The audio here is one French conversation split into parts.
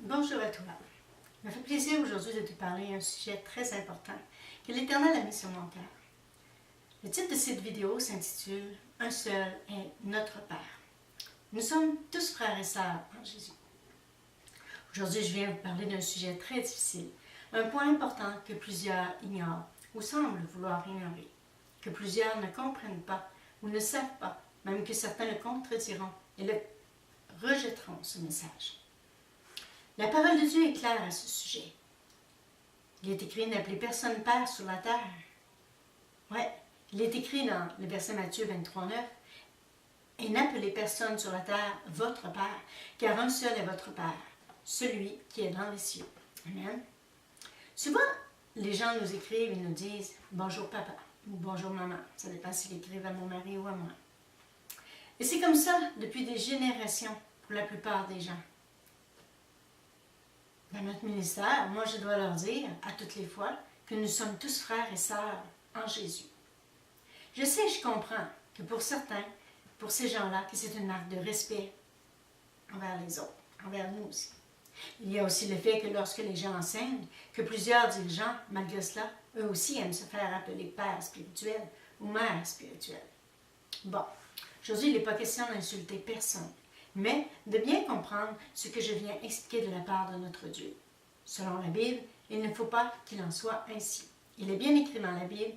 Bonjour à toi. Il me fait plaisir aujourd'hui de te parler d'un sujet très important que l'Éternel a mis sur mon cœur. Le titre de cette vidéo s'intitule « Un seul est notre Père ». Nous sommes tous frères et sœurs en Jésus. Aujourd'hui, je viens vous parler d'un sujet très difficile, un point important que plusieurs ignorent ou semblent vouloir ignorer, que plusieurs ne comprennent pas ou ne savent pas, même que certains le contrediront et le rejetteront ce message. La parole de Dieu est claire à ce sujet. Il est écrit « N'appelez personne Père sur la terre ». Ouais, il est écrit dans le verset Matthieu 23, 9 « Et n'appelez personne sur la terre votre Père, car un seul est votre Père, celui qui est dans les cieux. » Amen. Souvent, les gens nous écrivent et nous disent « Bonjour papa » ou « Bonjour maman ». Ça dépend s'ils écrivent à mon mari ou à moi. Et c'est comme ça depuis des générations pour la plupart des gens. Dans notre ministère, moi je dois leur dire à toutes les fois que nous sommes tous frères et sœurs en Jésus. Je sais, je comprends que pour certains, pour ces gens-là, que c'est une marque de respect envers les autres, envers nous aussi. Il y a aussi le fait que lorsque les gens enseignent, que plusieurs dirigeants, malgré cela, eux aussi aiment se faire appeler père spirituel ou mère spirituelle. Bon, aujourd'hui il n'est pas question d'insulter personne, mais de bien comprendre ce que je viens expliquer de la part de notre Dieu. Selon la Bible, il ne faut pas qu'il en soit ainsi. Il est bien écrit dans la Bible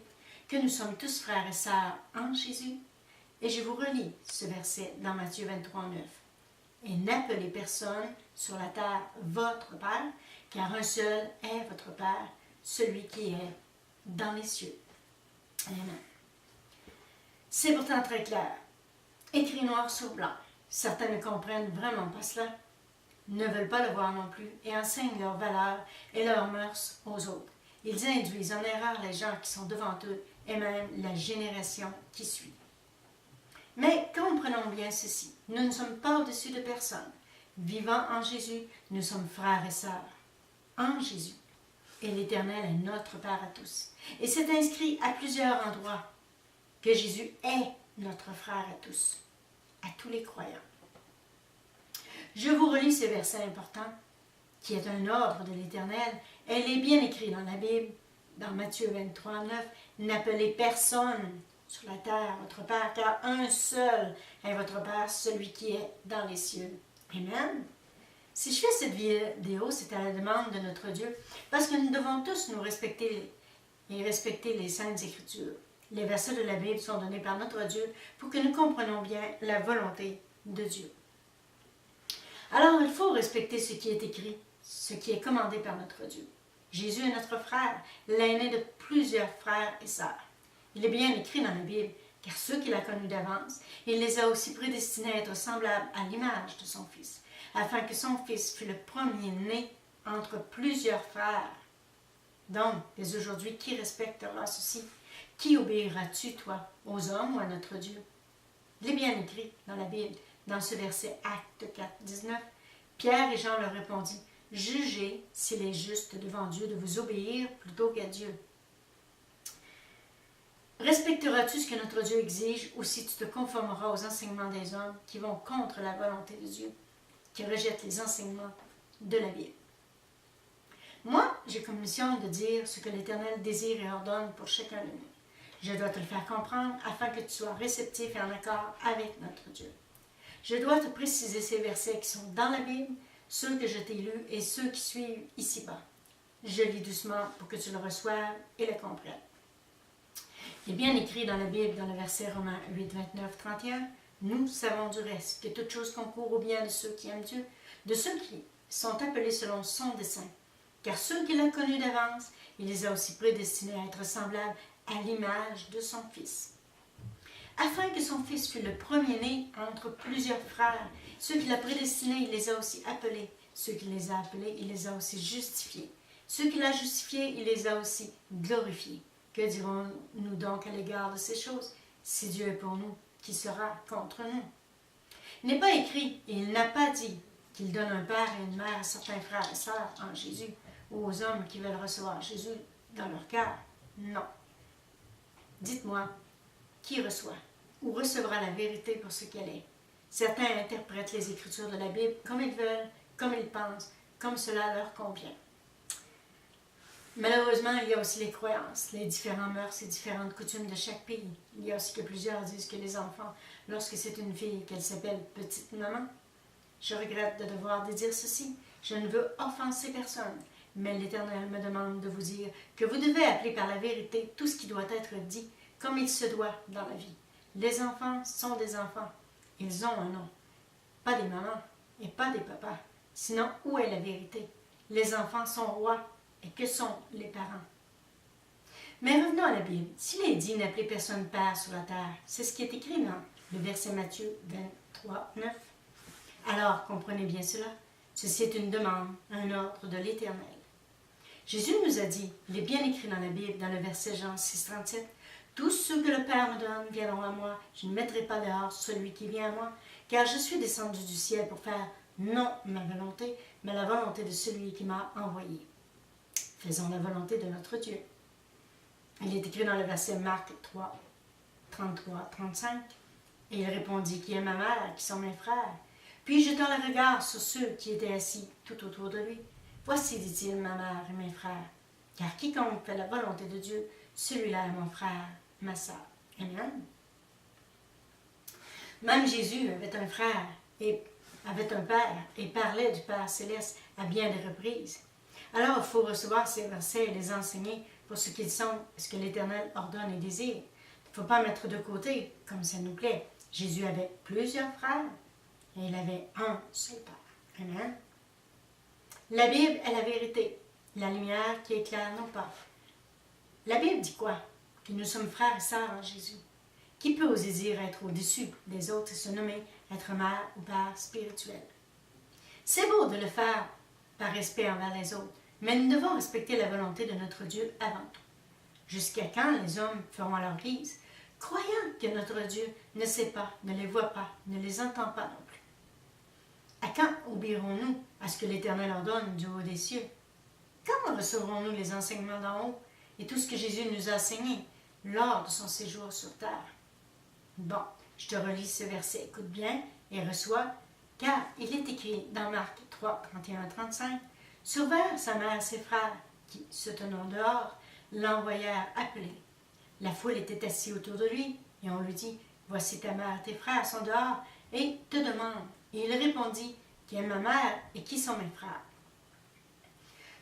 que nous sommes tous frères et sœurs en Jésus. Et je vous relis ce verset dans Matthieu 23, 9. « Et n'appelez personne sur la terre votre Père, car un seul est votre Père, celui qui est dans les cieux. » Amen. C'est pourtant très clair. Écrit noir sur blanc. Certains ne comprennent vraiment pas cela, ne veulent pas le voir non plus et enseignent leurs valeurs et leurs mœurs aux autres. Ils induisent en erreur les gens qui sont devant eux et même la génération qui suit. Mais comprenons bien ceci, nous ne sommes pas au-dessus de personne. Vivant en Jésus, nous sommes frères et sœurs en Jésus. Et l'Éternel est notre Père à tous. Et c'est inscrit à plusieurs endroits que Jésus est notre frère à tous les croyants. Je vous relis ce verset important, qui est un ordre de l'Éternel. Elle est bien écrite dans la Bible, dans Matthieu 23, 9. « N'appelez personne sur la terre votre Père, car un seul est votre Père, celui qui est dans les cieux. » Amen. Si je fais cette vidéo, c'est à la demande de notre Dieu, parce que nous devons tous nous respecter les Saintes Écritures. Les versets de la Bible sont donnés par notre Dieu pour que nous comprenions bien la volonté de Dieu. Alors, il faut respecter ce qui est écrit, ce qui est commandé par notre Dieu. Jésus est notre frère, l'aîné de plusieurs frères et sœurs. Il est bien écrit dans la Bible, car ceux qu'il a connus d'avance, il les a aussi prédestinés à être semblables à l'image de son Fils, afin que son Fils fût le premier-né entre plusieurs frères. Donc, dès aujourd'hui, qui respectera ceci? Qui obéiras-tu, toi, aux hommes ou à notre Dieu? Il est bien écrit dans la Bible, dans ce verset Acte 4, 19. Pierre et Jean leur répondit, « Jugez s'il est juste devant Dieu de vous obéir plutôt qu'à Dieu. » Respecteras-tu ce que notre Dieu exige ou si tu te conformeras aux enseignements des hommes qui vont contre la volonté de Dieu, qui rejettent les enseignements de la Bible? Moi, j'ai comme mission de dire ce que l'Éternel désire et ordonne pour chacun de nous. Je dois te le faire comprendre afin que tu sois réceptif et en accord avec notre Dieu. Je dois te préciser ces versets qui sont dans la Bible, ceux que je t'ai lus et ceux qui suivent ici-bas. Je lis doucement pour que tu le reçoives et le comprennes. Il est bien écrit dans la Bible, dans le verset Romains 8, 29, 31, « Nous savons du reste que toute chose concourt au bien de ceux qui aiment Dieu, de ceux qui sont appelés selon son dessein. Car ceux qu'il a connus d'avance, il les a aussi prédestinés à être semblables à l'image de son Fils. Afin que son Fils fût le premier-né entre plusieurs frères, ceux qu'il a prédestinés, il les a aussi appelés. Ceux qu'il les a appelés, il les a aussi justifiés. Ceux qu'il a justifiés, il les a aussi glorifiés. Que dirons-nous donc à l'égard de ces choses? Si Dieu est pour nous, qui sera contre nous? Il n'est pas écrit, et il n'a pas dit qu'il donne un père et une mère à certains frères et sœurs en Jésus, ou aux hommes qui veulent recevoir Jésus dans leur cœur. Non. Dites-moi, qui reçoit ou recevra la vérité pour ce qu'elle est? Certains interprètent les Écritures de la Bible comme ils veulent, comme ils pensent, comme cela leur convient. Malheureusement, il y a aussi les croyances, les différents mœurs et différentes coutumes de chaque pays. Il y a aussi que plusieurs disent que les enfants, lorsque c'est une fille, qu'elle s'appelle petite maman. Je regrette de devoir dire ceci. Je ne veux offenser personne, mais l'Éternel me demande de vous dire que vous devez appeler par la vérité tout ce qui doit être dit, comme il se doit dans la vie. Les enfants sont des enfants. Ils ont un nom. Pas des mamans et pas des papas. Sinon, où est la vérité? Les enfants sont rois. Et que sont les parents? Mais revenons à la Bible. S'il est dit n'appelez personne père sur la terre, c'est ce qui est écrit dans le verset Matthieu 23, 9. Alors, comprenez bien cela. Ceci est une demande, un ordre de l'Éternel. Jésus nous a dit, il est bien écrit dans la Bible, dans le verset Jean 6, 37, « Tous ceux que le Père me donne viendront à moi. Je ne mettrai pas dehors celui qui vient à moi, car je suis descendu du ciel pour faire non ma volonté, mais la volonté de celui qui m'a envoyé. » Faisons la volonté de notre Dieu. Il est écrit dans le verset Marc 3, 33, 35. Et il répondit, qui est ma mère, qui sont mes frères? Puis jetant le regard sur ceux qui étaient assis tout autour de lui. Voici, dit-il, ma mère et mes frères. Car quiconque fait la volonté de Dieu, celui-là est mon frère, ma sœur. Amen. Même Jésus avait un frère et avait un père et parlait du Père céleste à bien des reprises. Alors, il faut recevoir ces versets et les enseigner pour ce qu'ils sont et ce que l'Éternel ordonne et désire. Il ne faut pas mettre de côté, comme ça nous plaît. Jésus avait plusieurs frères et il avait un seul Père. Amen. La Bible est la vérité, la lumière qui éclaire nos pas. La Bible dit quoi? Que nous sommes frères et sœurs en Jésus. Qui peut oser dire être au-dessus des autres et se nommer être mère ou père spirituel? C'est beau de le faire par respect envers les autres, mais nous devons respecter la volonté de notre Dieu avant tout. Jusqu'à quand les hommes feront leur guise, croyant que notre Dieu ne sait pas, ne les voit pas, ne les entend pas non plus? À quand obéirons-nous à ce que l'Éternel ordonne du haut des cieux? Quand recevrons-nous les enseignements d'en haut et tout ce que Jésus nous a enseigné lors de son séjour sur terre? Bon, je te relis ce verset, écoute bien et reçois, car il est écrit dans Marc 3, 31 à 35, « Survinrent sa mère et ses frères, qui, se tenant dehors, l'envoyèrent appeler. La foule était assise autour de lui, et on lui dit, « Voici ta mère et tes frères sont dehors, et te demandent. » Et il répondit, « Qui est ma mère et qui sont mes frères? »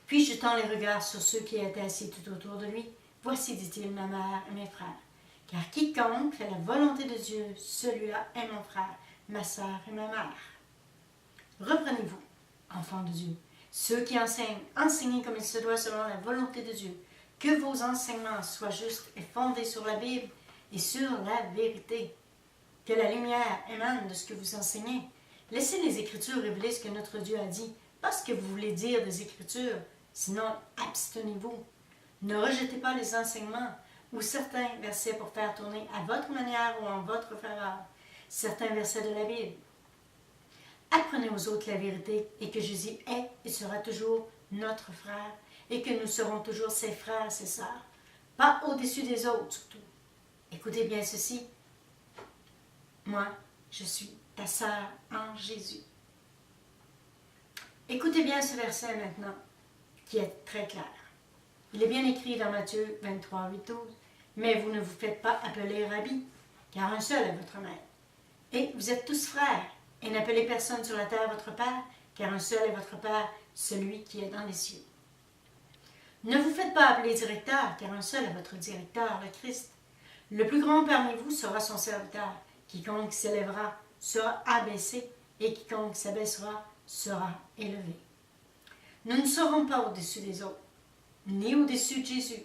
Puis jetant les regards sur ceux qui étaient assis tout autour de lui, « Voici, dit-il, ma mère et mes frères. Car quiconque fait la volonté de Dieu, celui-là est mon frère, ma sœur et ma mère. » Reprenez-vous, enfants de Dieu. Ceux qui enseignent, enseignez comme il se doit selon la volonté de Dieu. Que vos enseignements soient justes et fondés sur la Bible et sur la vérité. Que la lumière émane de ce que vous enseignez. Laissez les Écritures révéler ce que notre Dieu a dit, pas ce que vous voulez dire des Écritures, sinon abstenez-vous. Ne rejetez pas les enseignements ou certains versets pour faire tourner à votre manière ou en votre faveur certains versets de la Bible. Apprenez aux autres la vérité et que Jésus est et sera toujours notre frère et que nous serons toujours ses frères et ses sœurs, pas au-dessus des autres surtout. Écoutez bien ceci. Moi, je suis ta sœur en Jésus. Écoutez bien ce verset maintenant, qui est très clair. Il est bien écrit dans Matthieu 23, 8, 12. « Mais vous ne vous faites pas appeler Rabbi, car un seul est votre maître. Et vous êtes tous frères, et n'appelez personne sur la terre votre Père, car un seul est votre Père, celui qui est dans les cieux. Ne vous faites pas appeler directeur, car un seul est votre directeur, le Christ. Le plus grand parmi vous sera son serviteur. Quiconque s'élèvera sera abaissé, et quiconque s'abaissera sera élevé. » Nous ne serons pas au-dessus des autres, ni au-dessus de Jésus.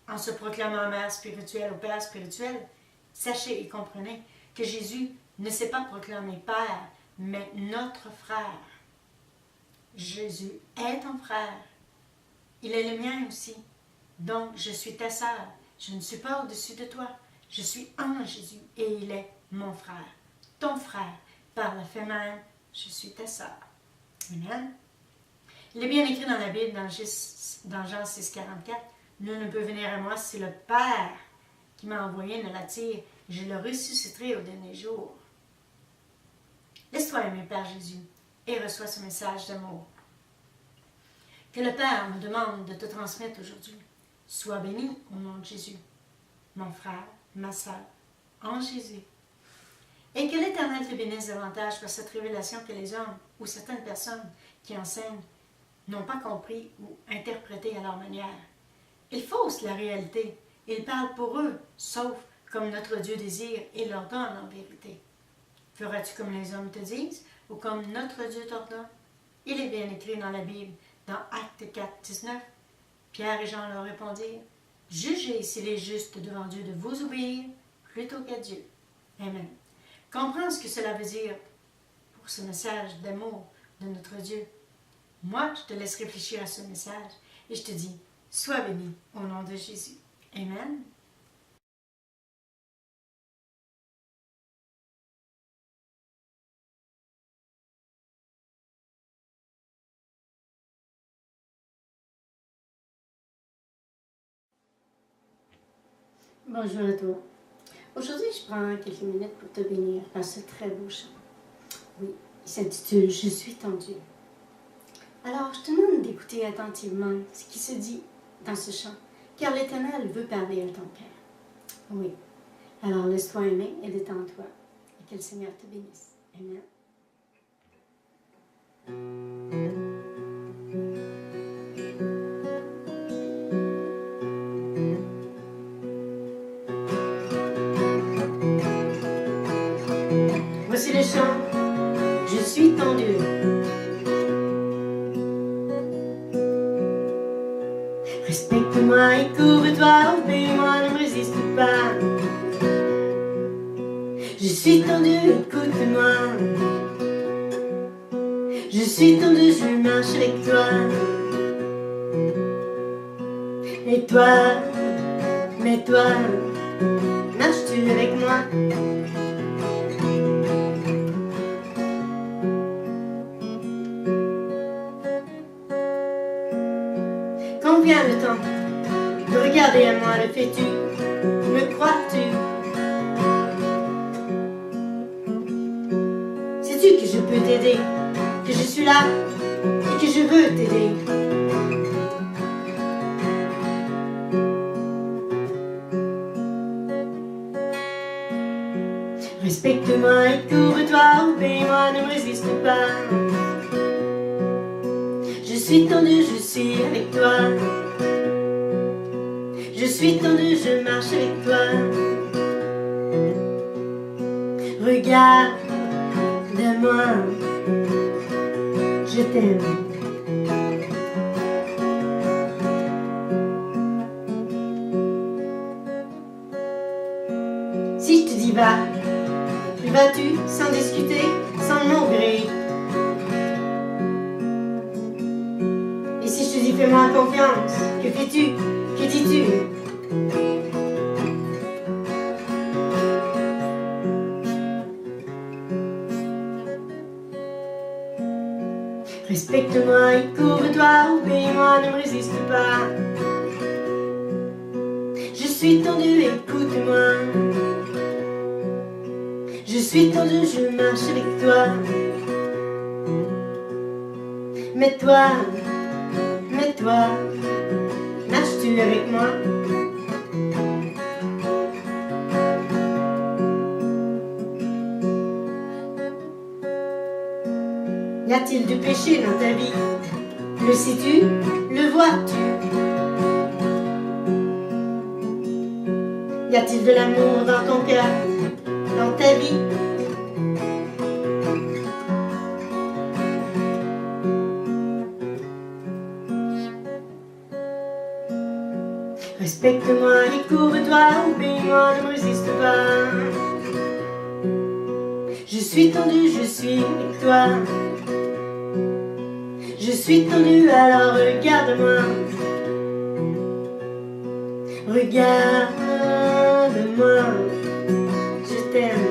En se proclamant mère spirituelle ou père spirituel, sachez et comprenez que Jésus ne s'est pas proclamé Père, mais notre frère. Jésus est ton frère. Il est le mien aussi. Donc, je suis ta sœur. Je ne suis pas au-dessus de toi. Je suis en Jésus et il est mon frère. Ton frère. Par le fait même, je suis ta sœur. Amen. Il est bien écrit dans la Bible, dans Jean 6, 44, « Nul ne peut venir à moi si le Père qui m'a envoyé ne l'attire. Je le ressusciterai au dernier jour. » Laisse-toi aimer Père Jésus et reçois ce message d'amour. que le Père me demande de te transmettre aujourd'hui. Sois béni au nom de Jésus, mon frère, ma sœur, en Jésus. Et que l'Éternel te bénisse davantage par cette révélation que les hommes ou certaines personnes qui enseignent n'ont pas compris ou interprété à leur manière. Ils faussent la réalité. Ils parlent pour eux, sauf comme notre Dieu désire et leur donne en vérité. Feras-tu comme les hommes te disent ou comme notre Dieu t'ordonne? Il est bien écrit dans la Bible, dans Actes 4, 19. Pierre et Jean leur répondirent, « Jugez s'il est juste devant Dieu de vous obéir plutôt qu'à Dieu. » Amen. Comprends ce que cela veut dire pour ce message d'amour de notre Dieu. Moi, je te laisse réfléchir à ce message et je te dis, sois béni au nom de Jésus. Amen. Bonjour à toi. Aujourd'hui, je prends quelques minutes pour te bénir par ce très beau chant. Oui, il s'intitule « Je suis ton Dieu ». Alors, je te demande d'écouter attentivement ce qui se dit dans ce chant, car l'Éternel veut parler à ton cœur. Oui, alors laisse-toi aimer et détends-toi, et que le Seigneur te bénisse. Amen. Voici le chant, je suis ton Dieu. Respecte-moi et couvre-toi, obéis-moi, ne me résiste pas. Je suis ton Dieu, écoute-moi. Je suis ton Dieu, je marche avec toi. Et toi, mais toi, marches-tu avec moi? Quand vient le temps de regarder à moi, le fais-tu? Me crois-tu? Sais-tu que je peux t'aider, que je suis là et que je veux t'aider? Respecte-moi et couvre-toi, obéis-moi, ne me résiste pas. Je suis ton Dieu, je suis avec toi. Je suis ton Dieu, je marche avec toi. Regarde-moi, je t'aime. Si je te dis va, vas-tu sans discuter, sans mon gré? Et si je te dis fais-moi confiance, que fais-tu? Que dis-tu? Respecte-moi et couvre-toi, obéis-moi, ne me résiste pas. Je suis ton Dieu, écoute-moi. Je suis ton Dieu, je marche avec toi. Mais toi, marches-tu avec moi? Y a-t-il du péché dans ta vie? Le sais-tu? Le vois-tu? Y a-t-il de l'amour dans ton cœur? Dans ta vie? Respecte-moi et couvre-toi, obéis-moi, ne me résiste pas. Je suis ton Dieu, je suis avec toi. Je suis ton Dieu, alors regarde-moi. Regarde-moi, je t'aime.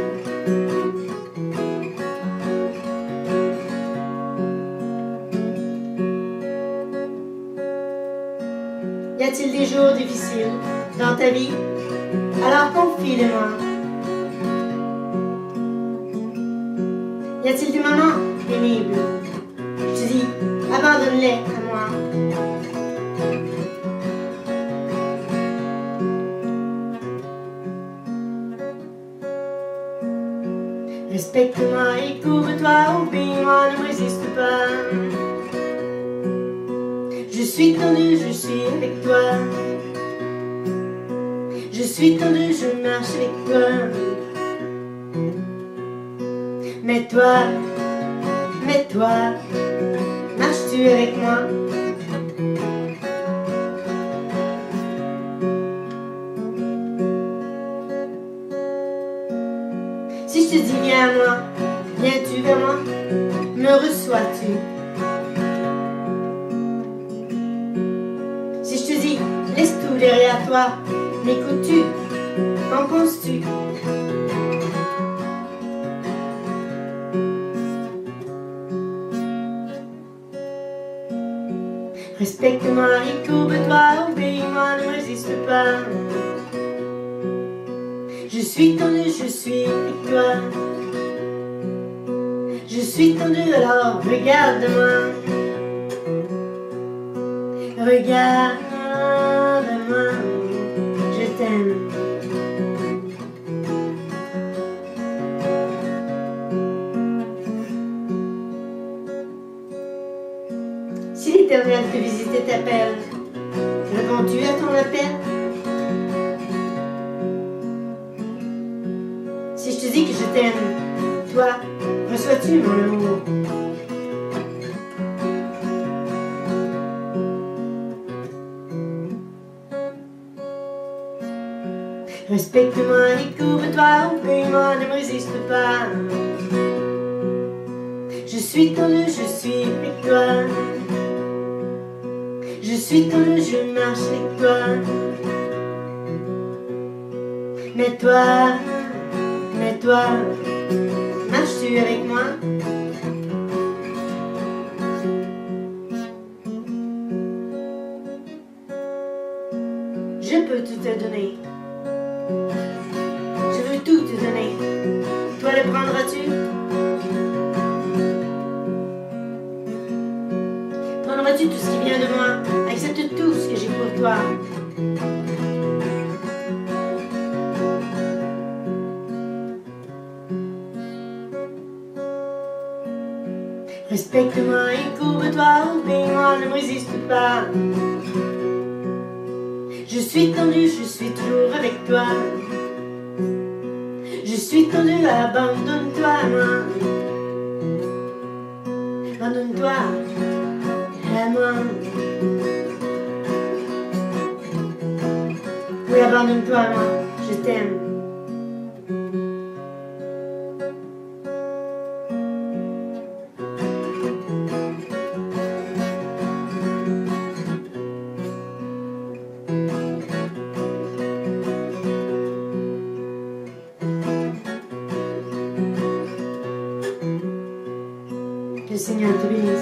Y a-t-il des jours difficiles dans ta vie? Alors confie-les-moi. Y a-t-il des moments pénibles? Je te dis, abandonne-les à moi. Respecte-moi et couvre-toi, obéis-moi, ne me résiste pas. Je suis tendu, je suis avec toi. Je suis tendu, je marche avec toi. Mais toi, marches-tu avec moi? Si je te dis viens à moi, viens-tu vers moi? Me reçois-tu? Si je te dis laisse tout derrière toi, m'écoutes-tu? Qu'en penses-tu? Respecte-moi et courbe-toi, obéis-moi, ne me résiste pas. Je suis tendu, je suis avec toi. Je suis tendu, alors regarde-moi. Regarde-moi, je t'aime. Si l'Éternel te visite et t'appelle, réponds-tu à ton appel? Si je te dis que je t'aime, toi, reçois-tu mon amour? Respecte-moi et couvre-toi, obéis-moi, ne me résiste pas. Je suis tendu, je suis avec toi. Je suis tendu, je marche avec toi. Mais toi, marches-tu avec moi? Je peux tout te donner. Je veux tout te donner. Toi, le prendras-tu? Prendras-tu tout ce qui vient de moi? Accepte tout ce que j'ai pour toi. Respecte-moi et couvre-toi, obéis-moi, ne me résiste pas. Je suis tendu, je suis toujours avec toi. Je suis tendu, abandonne-toi à moi. Abandonne-toi à moi. Oui, abandonne-toi à moi, je t'aime. Que le Seigneur te bénisse.